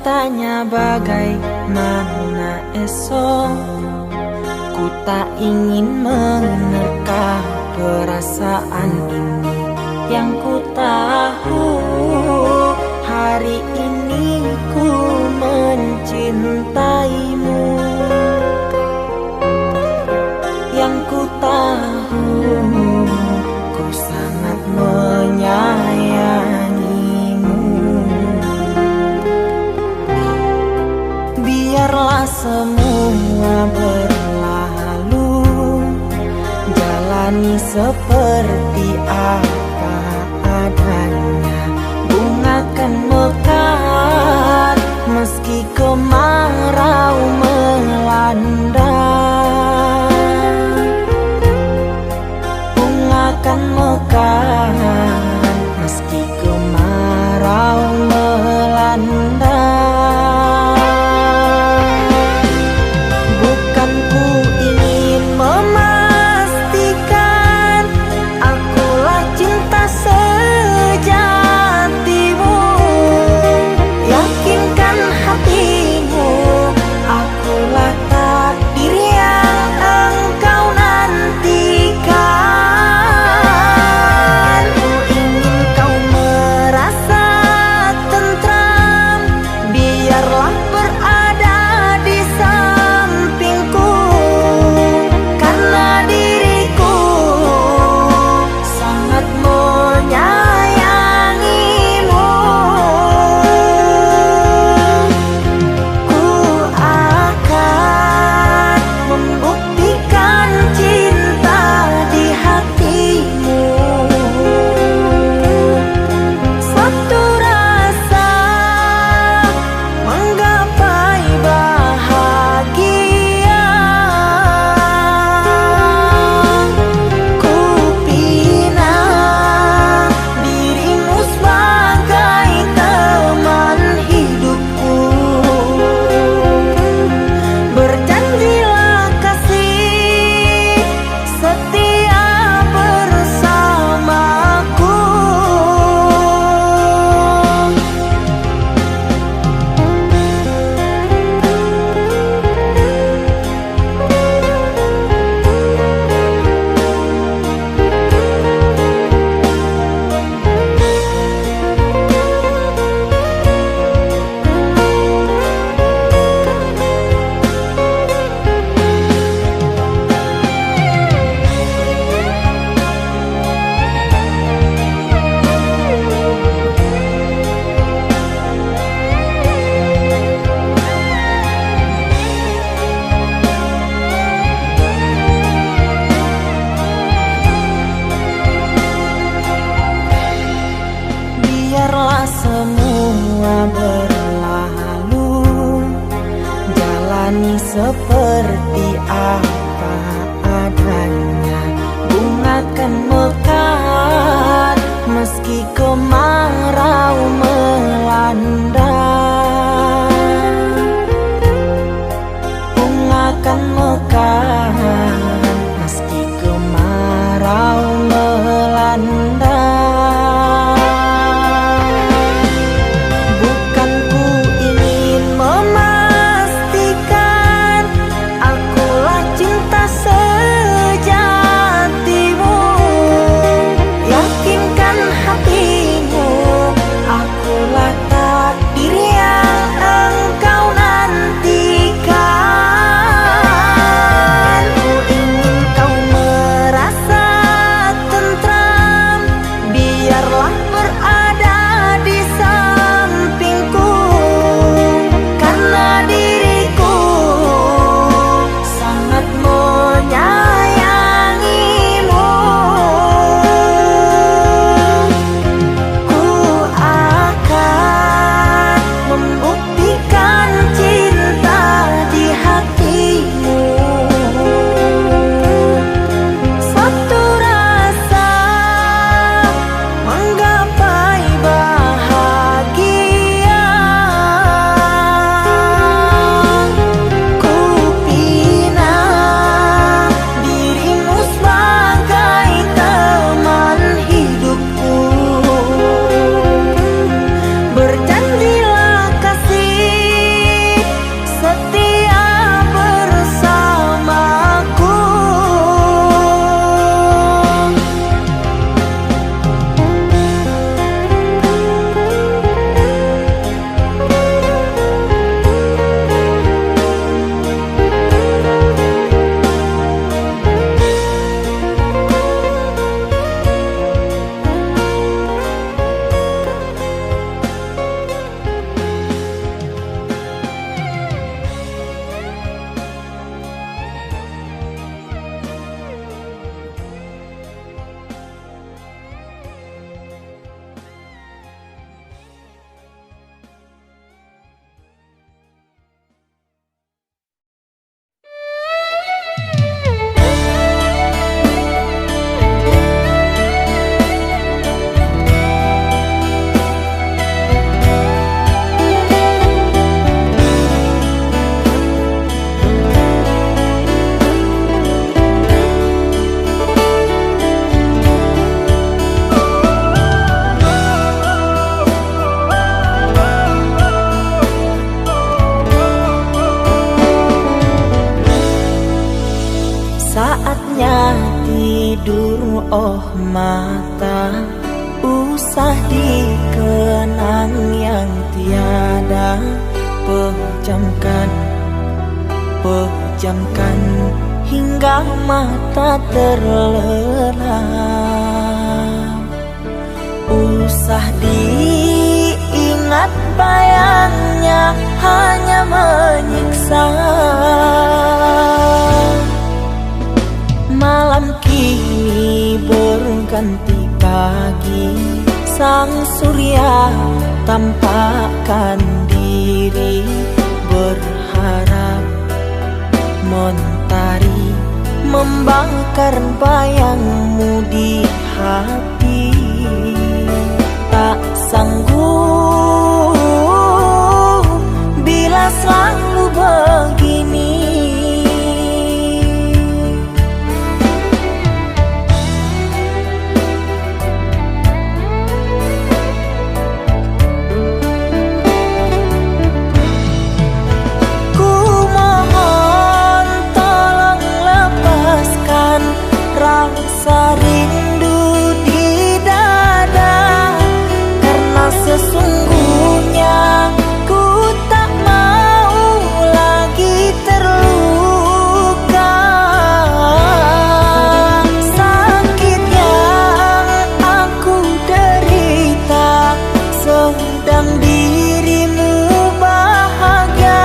bertanya bagaimana esok. Ku tak ingin menerka perasaan ini. Yang ku tahu hari ini ku mencintaimu. Yang ku tahu ku sangat menyayangimu. Biarlah semua berlalu, jalani seperti apa adanya. Bunga kan mekar meski kemarau melanda. Bunga kan mekar meski kemarau melanda. Bukan ku ingin memastikan akulah cinta sejatimu. Yakinkan hatimu, akulah takdir yang engkau nantikan. Ku ingin kau merasa tentram, biarlah berada di sampingku. Karena diriku sangat menyayangimu. Ku akan membuktikan cinta di hatimu. Satu rasa menggapai bahagia. Ku pinang dirimu sebagai teman hidupku. Berjanjilah kasih setia bersamaku. Biarlah semua berlalu, jalani seperti apa adanya. Bunga kan mekar meski kemarau melanda. Bunga kan mekar meski kemarau melanda. Bukan ku ingin memastikan tidur oh mata, usah dikenang yang tiada. Pejamkan, pejamkan hingga mata terlelap. Usah diingat bayangnya hanya menyiksa. Malam kini berganti pagi, sang surya tampakkan diri, berharap mentari membakar bayangmu di hati. Tak sanggup bila selalu begini. Ku mohon tolong lepaskan rasa rindu di dada, karena sesungguhnya ku tak mau lagi terluka. Sakit yang aku derita, sedang dirimu bahagia.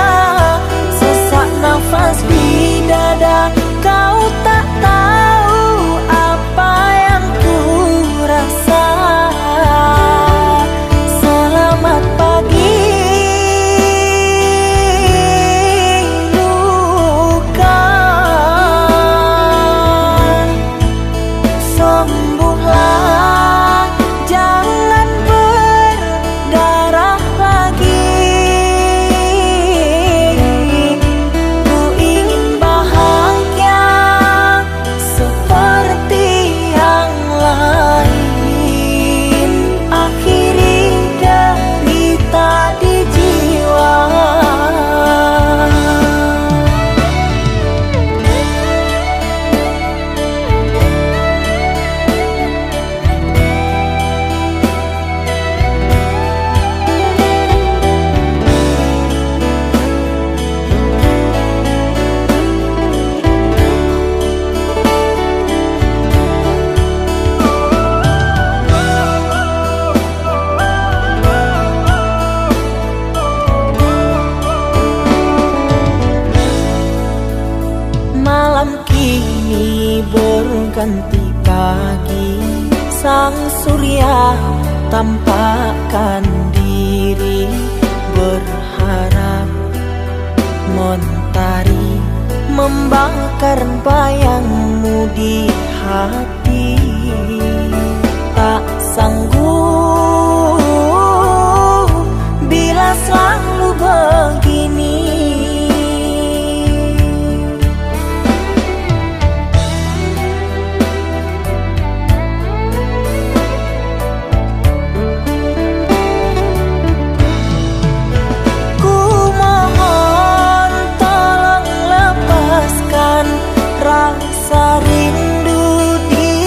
Sesak nafas di dada, kau tak tahu apa yang ku rasa. Selamat pagi luka, sembuhlah, jangan berdarah lagi. Ku ingin bahagia seperti yang lain, akhiri derita di jiwa. Malam kini berganti pagi, sang surya tampakkan diri, berharap mentari membakar bayangmu di hati. Tak sanggup bila selalu begini. Ku mohon tolong lepaskan rasa rindu di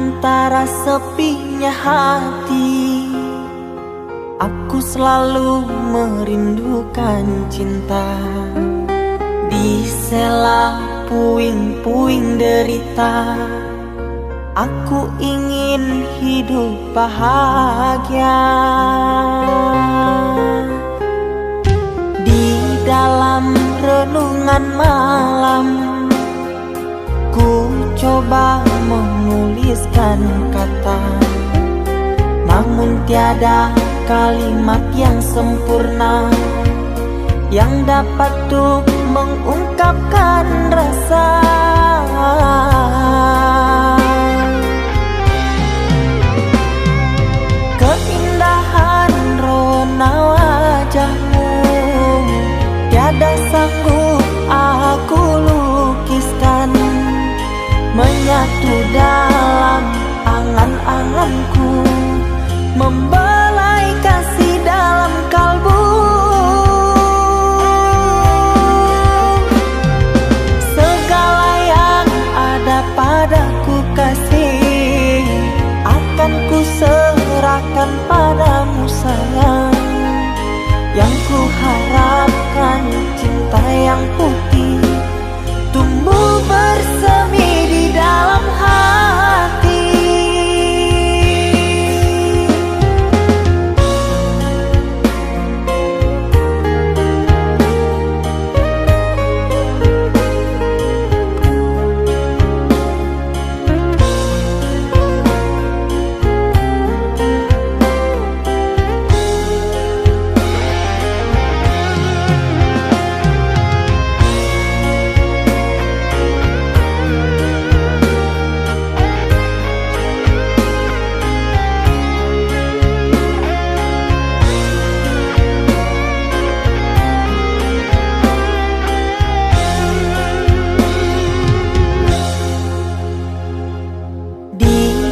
antara sepinya hati, aku selalu merindukan cinta. Di sela puing-puing derita, aku ingin hidup bahagia. Di dalam renungan malam, ku coba menuliskan kata, namun tiada kalimat yang sempurna yang dapat untuk mengungkapkan rasa. Keindahan rona wajahmu tiada sanggup aku lukiskan, menyatu dalam angan-anganku, membelai kasih dalam kalbu. Segala yang ada padaku kasih, akan ku serahkan padamu sayang. Yang ku harapkan cinta yang putih tumbuh bersemi di dalam hati.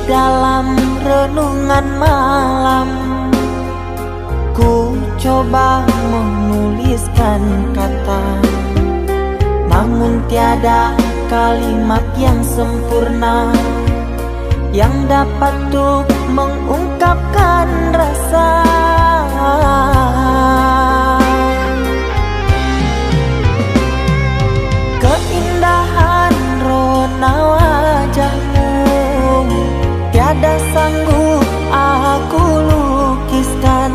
Dalam renungan malam, ku coba menuliskan kata, namun tiada kalimat yang sempurna yang dapat untuk mengungkapkan rasa. Keindahan rona wajahmu tiada sanggup aku lukiskan,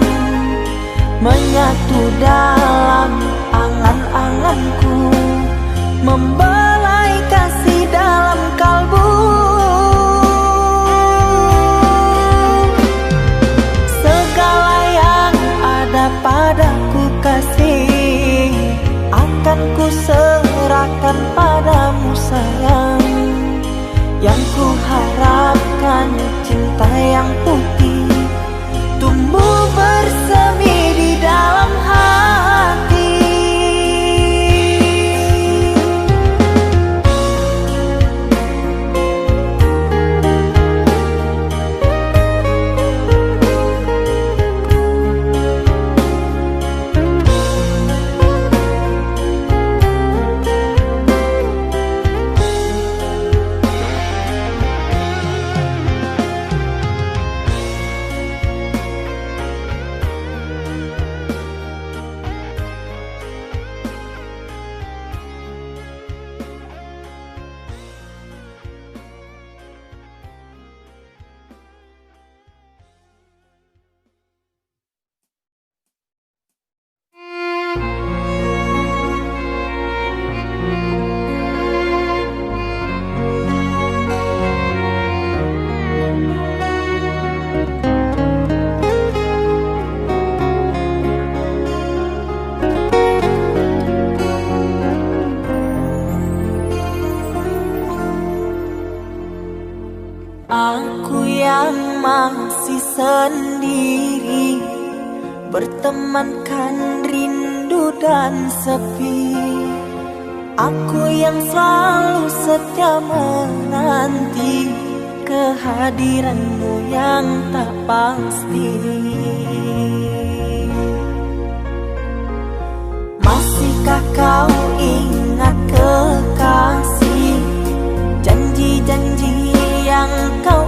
menyatu dalam angan-anganku, membelai kasih dalam kalbu. Segala yang ada padaku kasih, akan ku serahkan padamu sayang. Yang ku harapkan cinta yang putih tumbuh bersemi di dalam hati. Aku yang masih sendiri, bertemankan rindu dan sepi. Aku yang selalu setia menanti kehadiranmu yang tak pasti. Masihkah kau ingat kekasih, janji-janji yang kau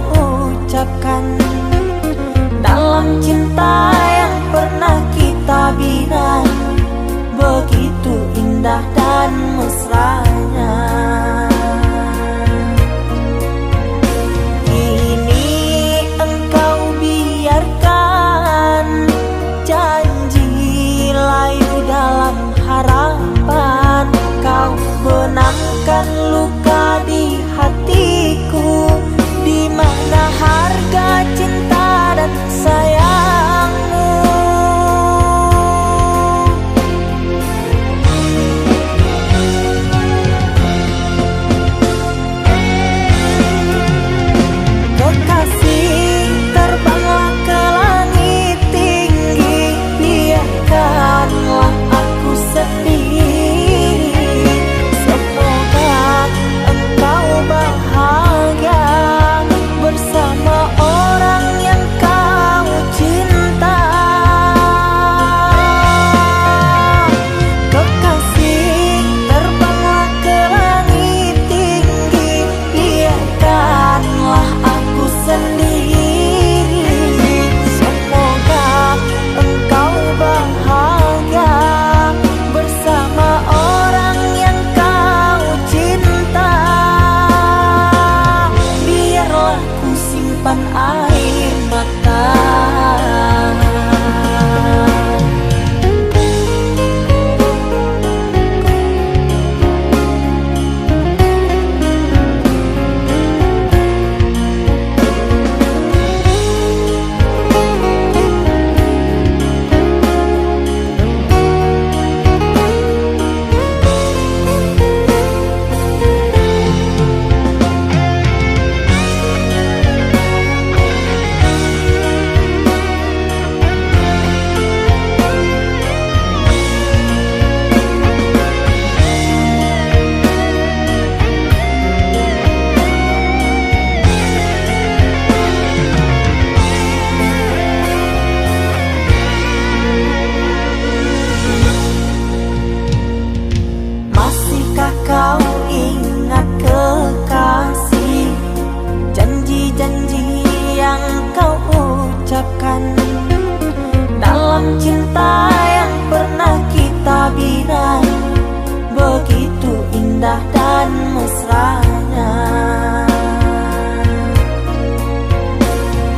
indah dan mesranya.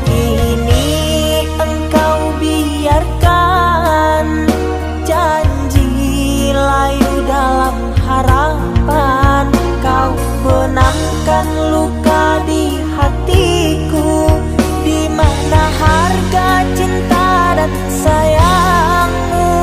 Kini engkau biarkan janji layu dalam harapan. Kau benangkan luka di hatiku, di mana harga cinta dan sayangmu.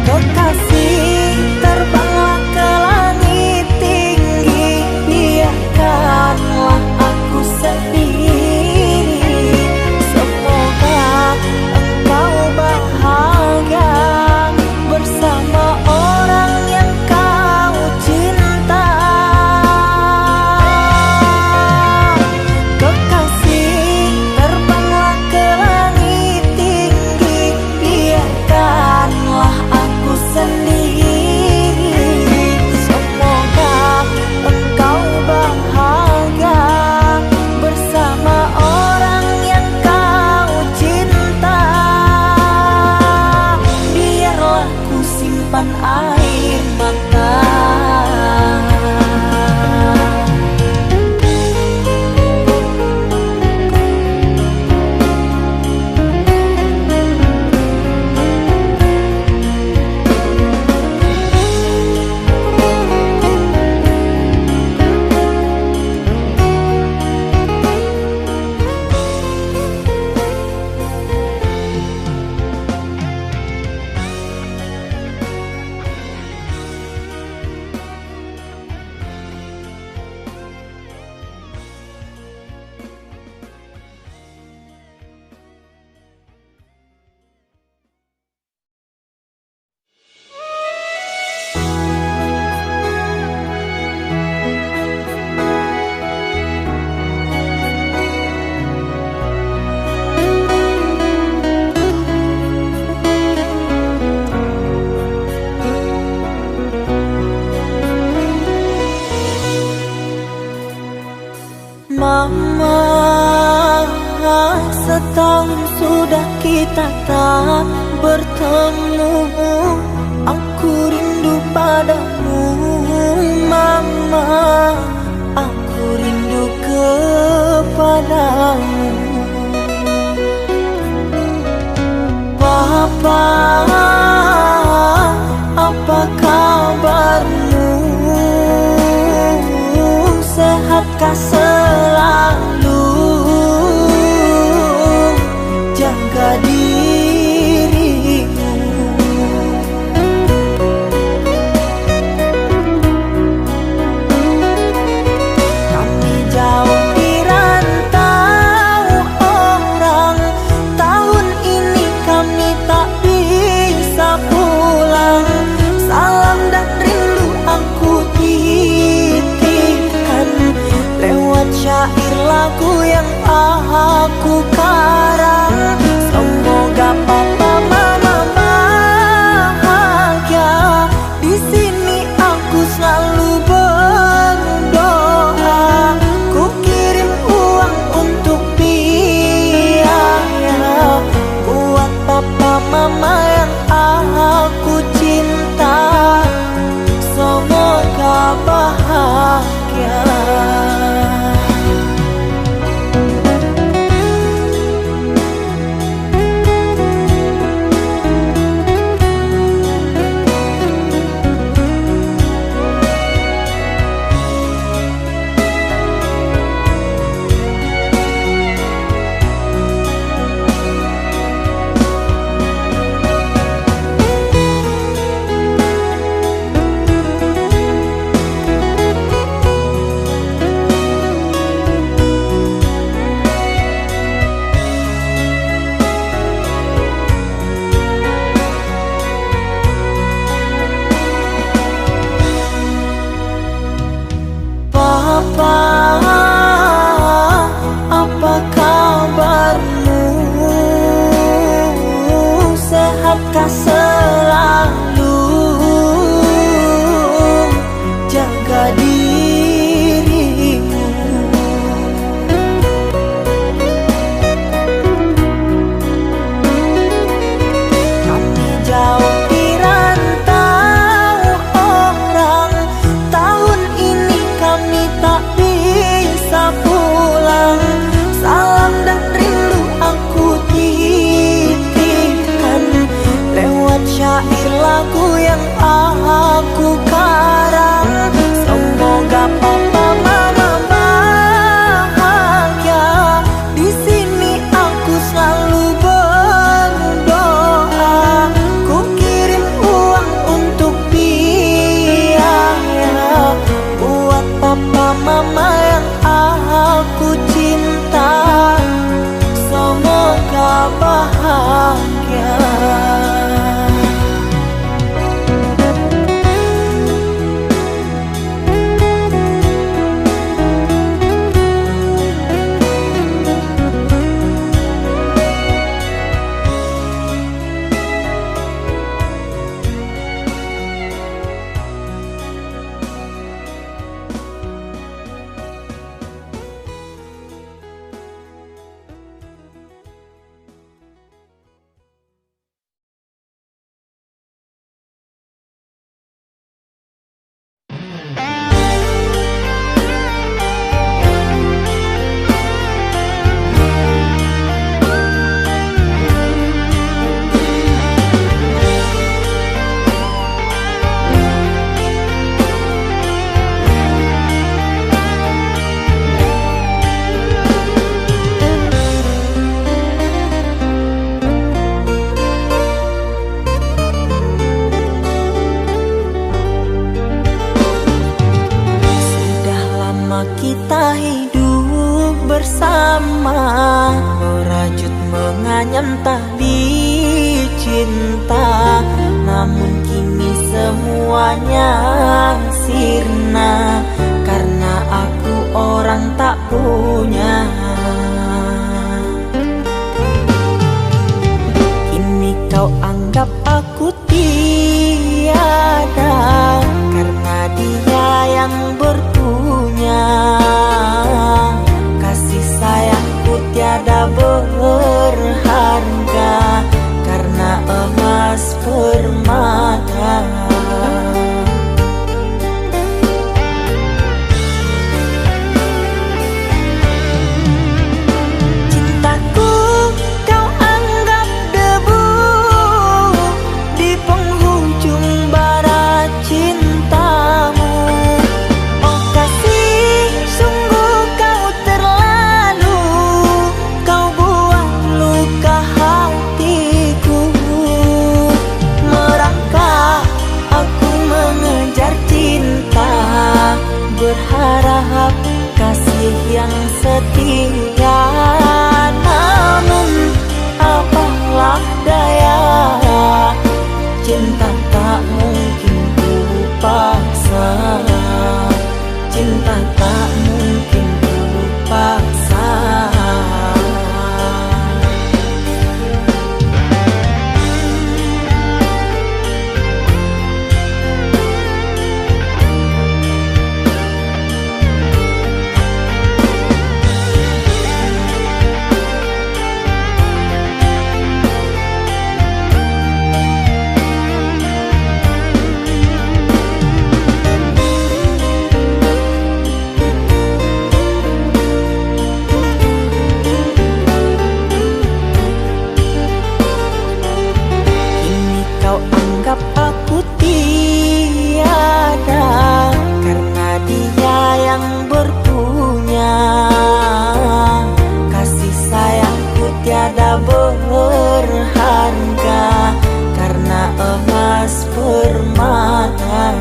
Kekasih, terbanglah ke langit tinggi, biarkanlah aku sendiri. Semoga engkau bahagia bersama orang yang kau cinta. Kekasih, terbanglah ke langit tinggi, biarkanlah aku sendiri. Semoga engkau bahagia bersama orang yang kau cinta. Biarlah ku simpan air mata. Mama, setahun sudah kita tak bertemu. Aku rindu padamu, Mama. Aku rindu kepadamu. Papa, apa kabarmu? Sehatkah selalu? Jaga dirimu. Kami jauh di rantau orang, tahun ini kami tak bisa pulang. Salam dan rindu aku titipkan lewat syair lagu yang aku karang. Semoga papa mama bahagia. Di sini aku selalu berdoa. Ku kirim uang untuk biaya buat papa mama yang aku cinta. Semoga bahagia. bahagia. Kita hidup bersama, merajut menganyam tali cinta. Namun kini semuanya sirna, karena aku orang tak punya. Kini kau anggap aku tiada, karena dia yang berpunya. Kasih sayangku tiada berharga, karena emas permata. Cintaku kau anggap debu di penghujung bara cintamu. Oh kasih, sungguh kau terlalu, kau buat luka hatiku. Merangkak aku mengejar cinta, berharap kasih yang setia. Namun apalah daya, cinta tak mungkin ku paksa. Cinta tak mungkin ku paksa. Anggap aku tiada, karena dia yang berpunya. Kasih sayangku tiada berharga, karena emas permata.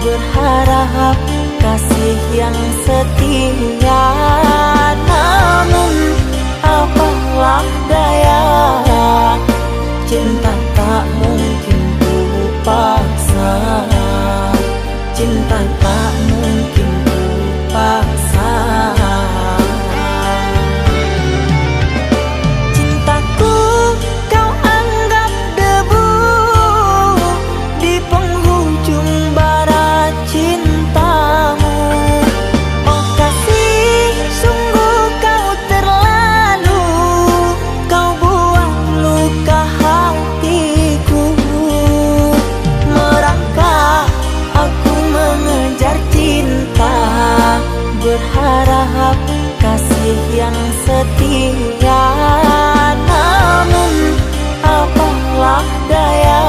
Berharap kasih yang setia. Namun apalah daya, cinta tak mungkin ku paksa. Cinta tak mungkin ku paksa. Cintaku kau anggap debu di penghujung bara cintamu. Oh kasih, sungguh kau terlalu, kau berharap kasih yang setia. Namun apalah daya,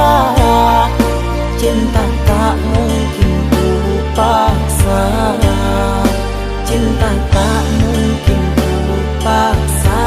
cinta tak mungkin ku paksa. Cinta tak mungkin ku paksa.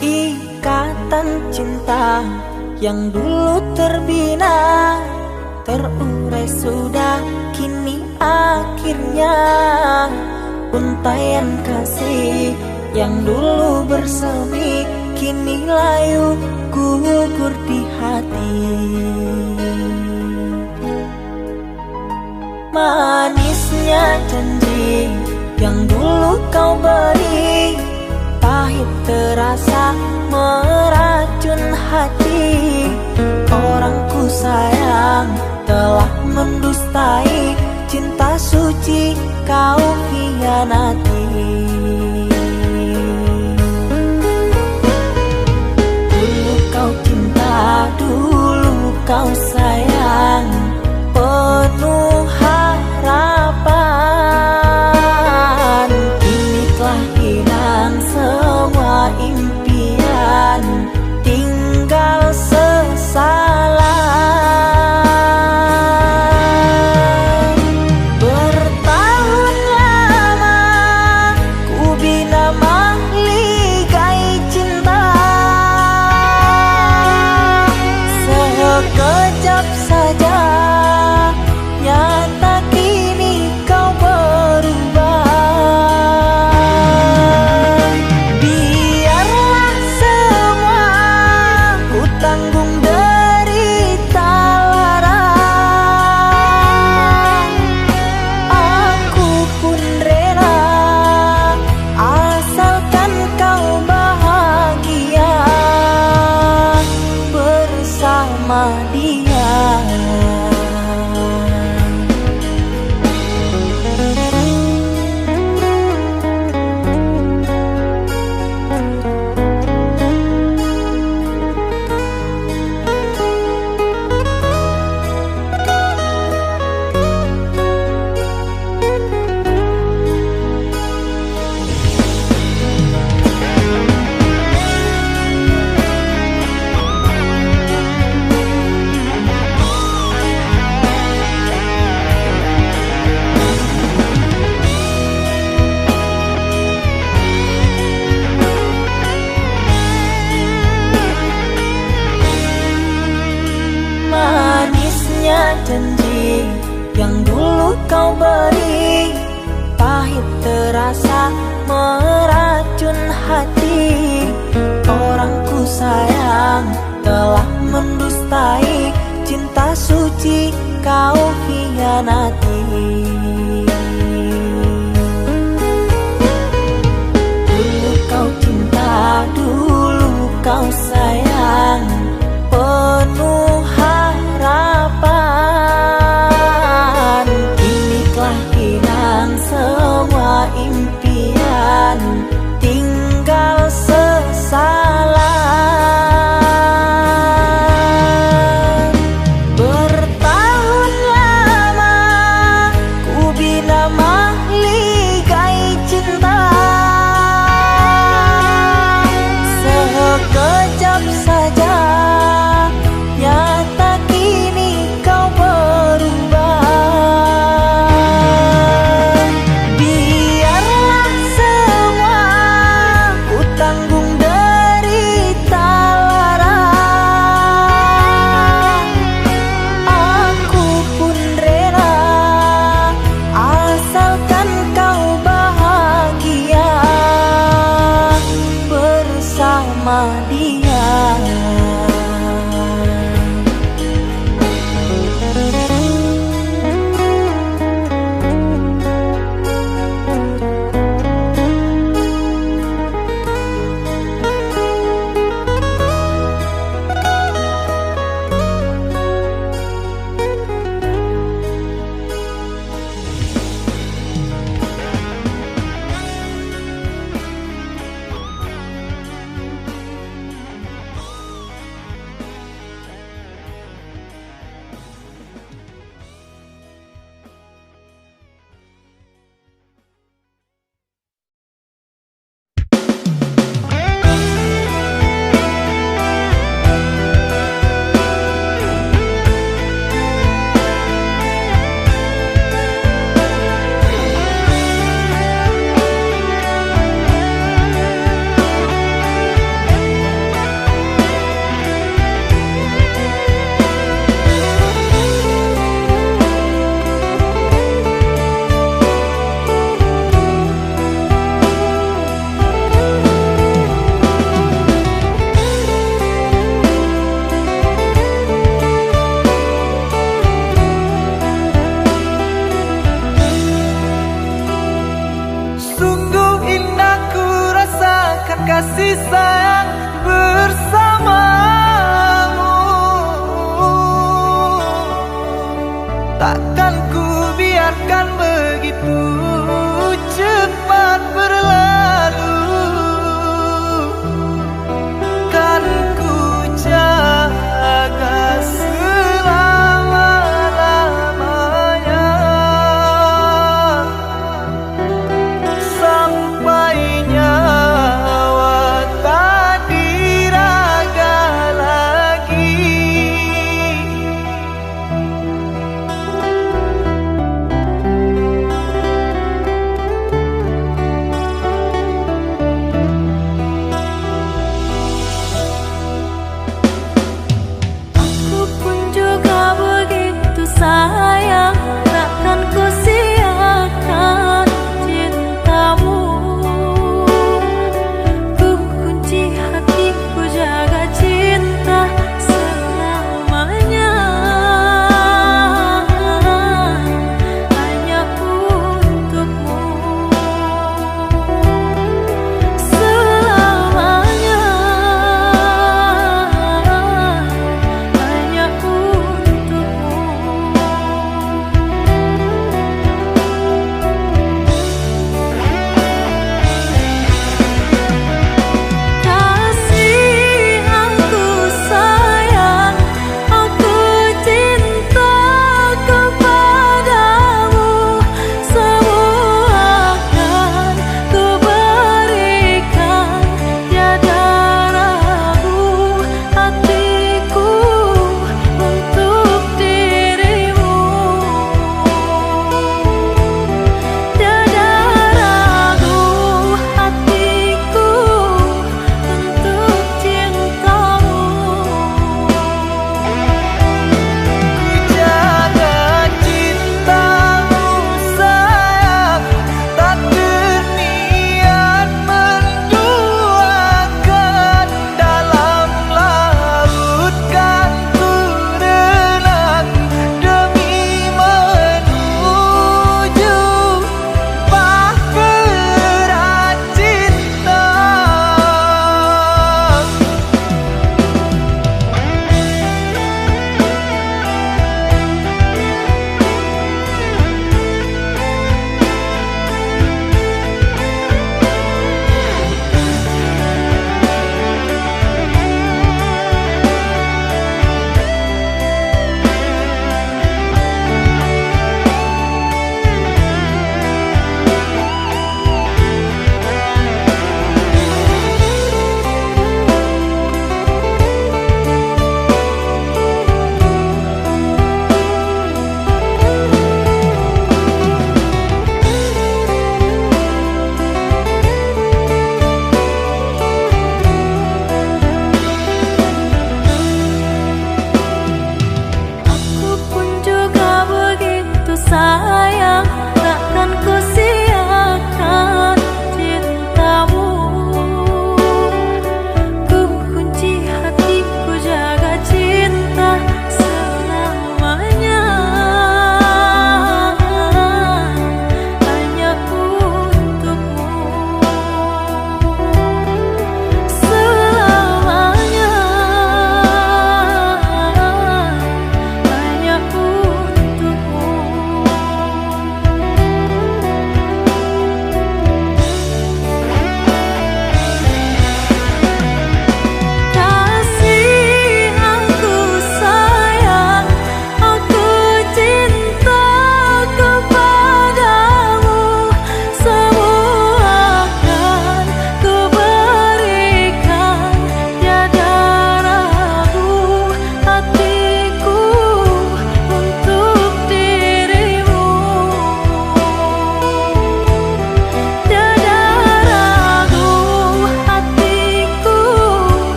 Ikatan cinta yang dulu terbina, terurai sudah kini akhirnya. Untaian kasih yang dulu bersemi, kini layu gugur di hati. Manisnya janji yang dulu kau beri, pahit terasa meracun hati. Orang ku sayang telah mendustai, cinta suci kau hianati. Dulu kau cinta, dulu kau sayang, penuh harapan. Kini telah hilang semua impian, tinggal sesalan. Bertahun lama ku bina mahligai cinta, sekejap saja nyata kini kau berubah. Biarlah semua ku tanggung derita lara, aku pun rela asalkan kau bahagia bersama dia. Manisnya janji yang dulu kau beri, pahit terasa meracun hati. Orang ku sayang telah mendustai, cinta suci kau hianati. Dulu kau cinta, dulu kau sayang, penuh harapan. Kini telah hilang semua impian, tinggal sesalan. Bertahun lama ku bina mahligai cinta, sekejap saja nyata kini kau berubah. kasih sayang bersamamu. Takkan ku biarkan begitu cepat berlalu. Kan ku jaga selama-lamanya sampai nyawa tak diragakan.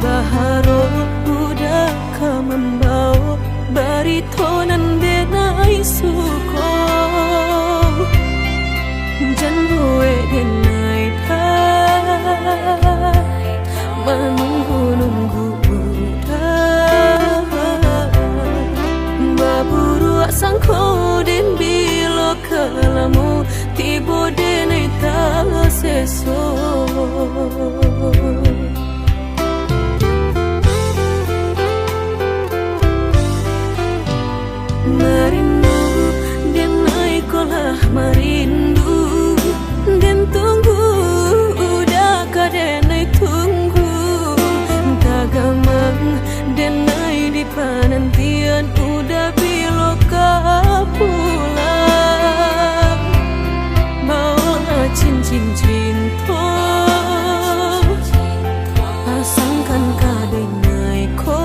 Baharo udah ka membawa baritonan denai suko jan gue denai dah menunggu dah baburu sangko den bilo kalamu tibo denai ta seso merindu dan naik kolah merindu dan tunggu udah kadenai tunggu tagamang dan naik di penantian udah biloka pulang bawa cincin cinta pasangkan kadenai ko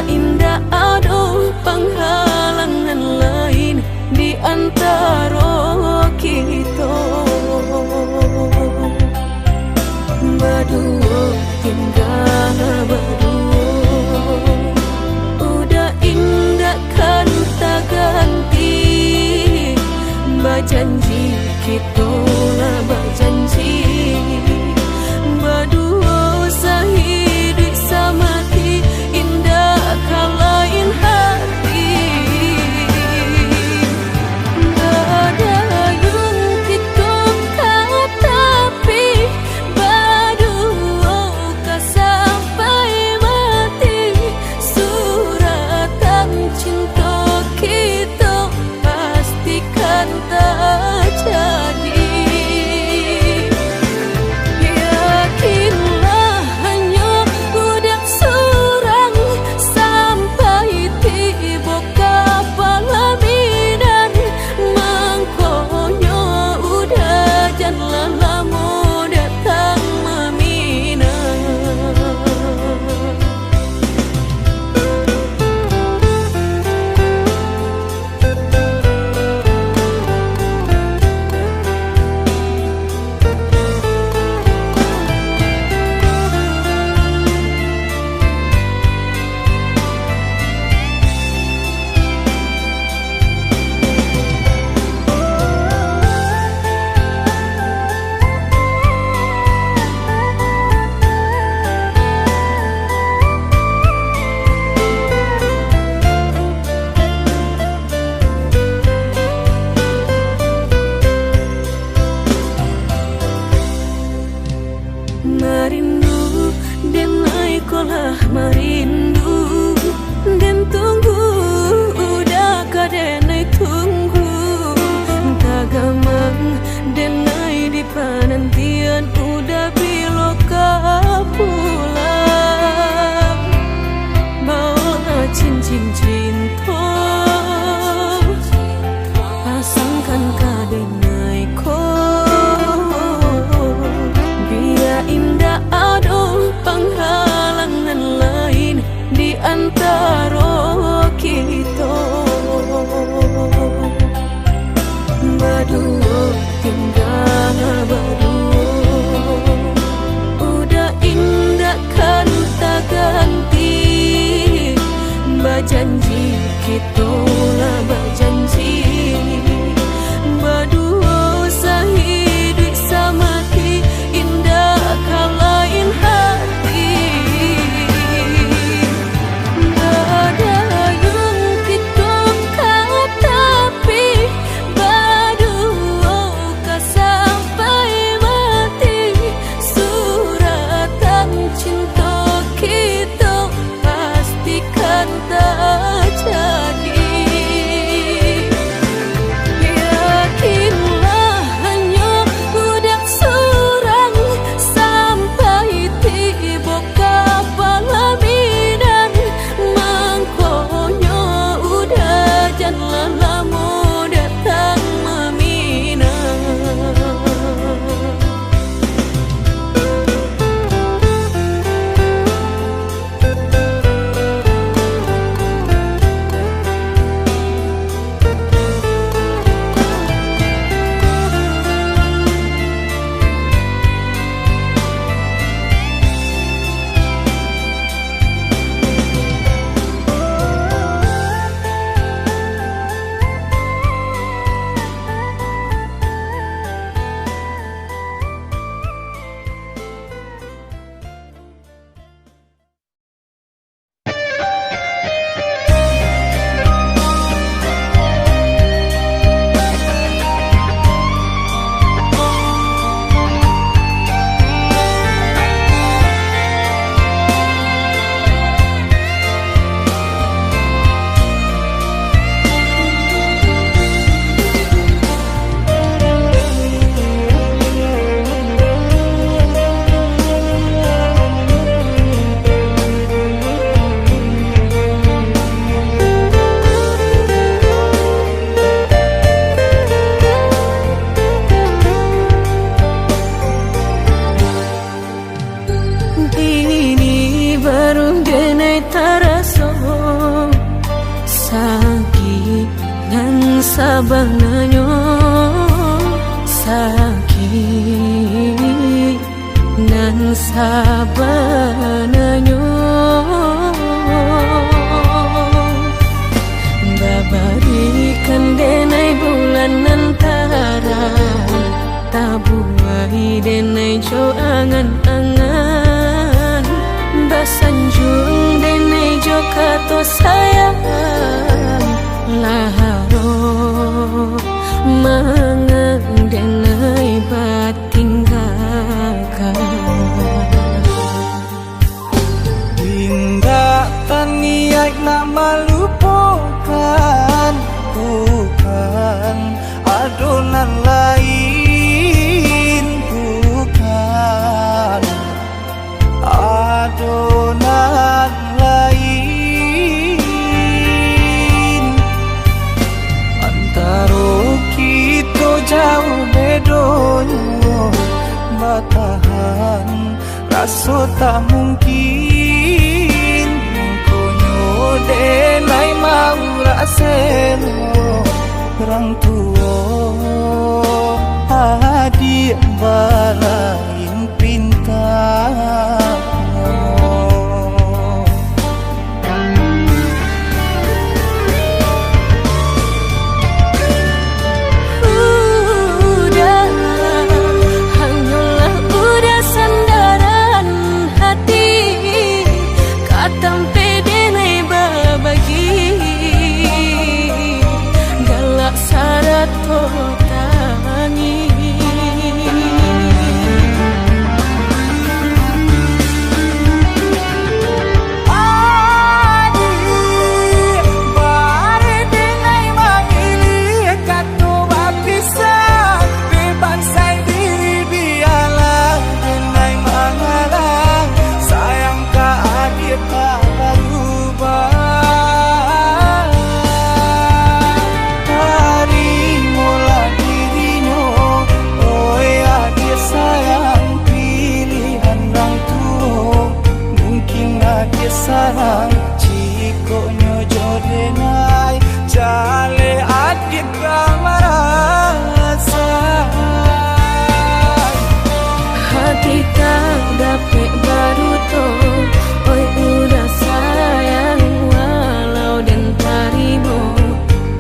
indah ada penghalangan lain di antara kita berdua tinggal berdua udah indah kan tak ganti berjanji kita lah berjanji berdua sehidup semati kalain hati badayung kita tapi berdua sampai mati suratan cinta kita pastikan tak jadi. Merindu dan naik kolah merindu dan tunggu udah kadenai tunggu tagamang dan naik di penantian udah biloka pulang bawa cincin cinta pasangkan kadenai ko indah ada penghalangan lain di antara kita berdua tinggal berdua udah indah kan tak ganti berjanji kita lah berjanji berdua sehidup semati indah kalain hati badayung kita tapi berdua sampai mati suratan cinta kita pastikan tak jadi. baru denai taraso sakit dan sabananyo sakit dan sabananyo babarikan denai bulan antara tabuai denai jo angan-angan basanjung denai jo kato sayang laharo mangan denai batinggalkan Indah taniak nak melupakan bukan adonan lain bukan adonan lain antara kita jauh bedonyo batahan rasa tak mungkin konyo denai mau raseno orang tua adik balain pinta sarang cikonyo jodenai jale adit kamarasa hati tak dapat baru to oi udah sayang walau dan tarimo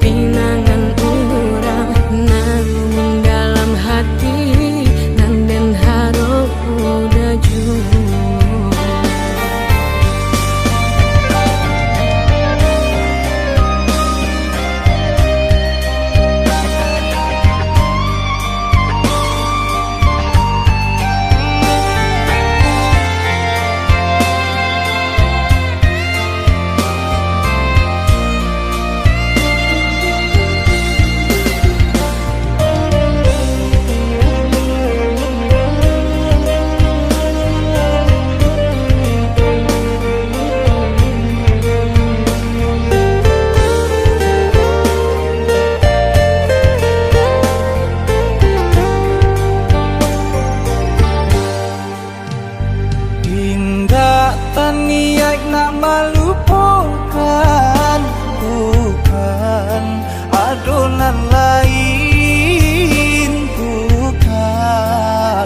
pinangan urang namun dalam hati nan den haro udah jauh niat nak melupakan bukan adonan lain bukan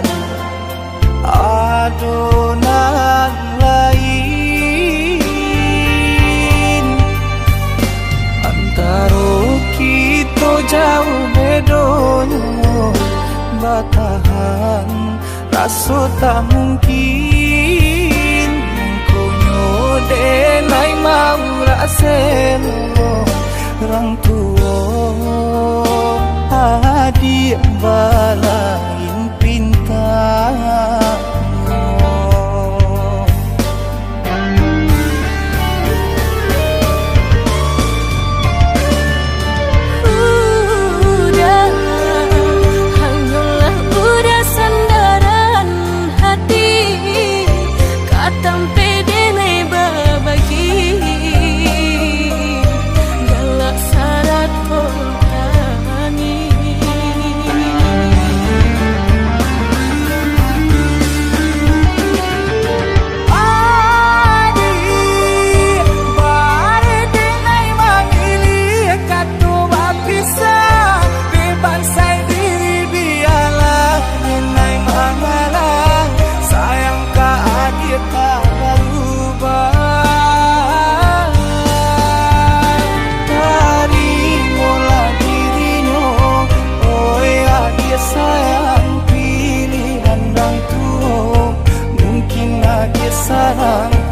adonan lain antara kita jauh bedonyo batahan rasa tak mungkin denai mau raseno orang tua adik balain pinta kisah